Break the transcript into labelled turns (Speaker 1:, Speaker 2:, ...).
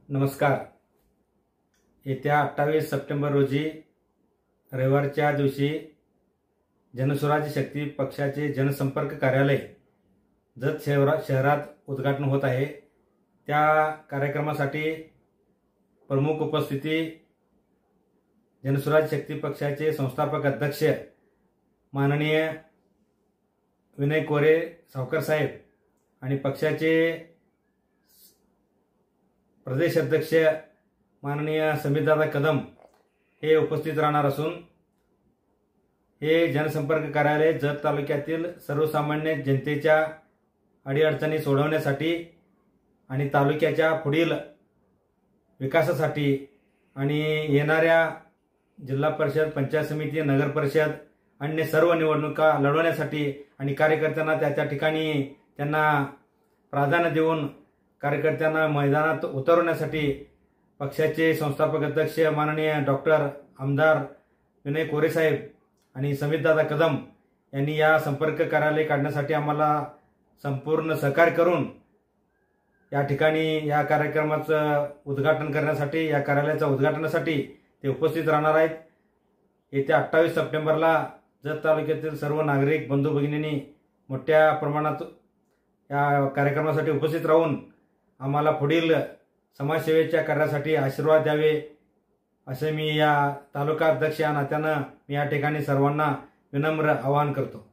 Speaker 1: नमस्कार। येत्या 28 सप्टेंबर रोजी रविवारच्या दिवशी जनसुराज्य शक्ती पक्षाचे जनसंपर्क कार्यालय जत शहरात उद्घाटन होत आहे। त्या कार्यक्रमासाठी प्रमुख उपस्थिती जनसुराज्य शक्ती पक्षाचे संस्थापक अध्यक्ष माननीय विनय कोरे सावकर साहेब आणि पक्षाचे प्रदेश अध्यक्ष माननीय समीरदादा कदम हे उपस्थित राहणार असून हे जनसंपर्क कार्यालय जत तालुक्यातील सर्वसामान्य जनतेच्या अडीअडचणी सोडवण्यासाठी आणि तालुक्याच्या पुढील विकासासाठी आणि येणाऱ्या जिल्हा परिषद, पंचायत समिती, नगर परिषद अन्य सर्व निवडणुका लढवण्यासाठी आणि कार्यकर्त्यांना त्या ठिकाणी त्यांना प्राधान्य देऊन कार्यकर्त्यांना मैदानात उतरवण्यासाठी पक्षाचे संस्थापक अध्यक्ष माननीय डॉक्टर आमदार विनय कोरे साहेब आणि समीरदादा कदम यांनी या संपर्क कार्यालय काढण्यासाठी आम्हाला संपूर्ण सहकार्य करून या ठिकाणी या कार्यक्रमाचं उद्घाटन करण्यासाठी, या कार्यालयाच्या उद्घाटनासाठी ते उपस्थित राहणार आहेत। येत्या 28 सप्टेंबरला जत तालुक्यातील सर्व नागरिक बंधू भगिनींनी मोठ्या प्रमाणात या कार्यक्रमासाठी उपस्थित राहून आम्हाला पुढील समाजसेवेच्या कार्यासाठी आशीर्वाद द्यावे असे मी या तालुका अध्यक्ष या नात्याने मी या ठिकाणी सर्वांना विनम्र आवाहन करतो।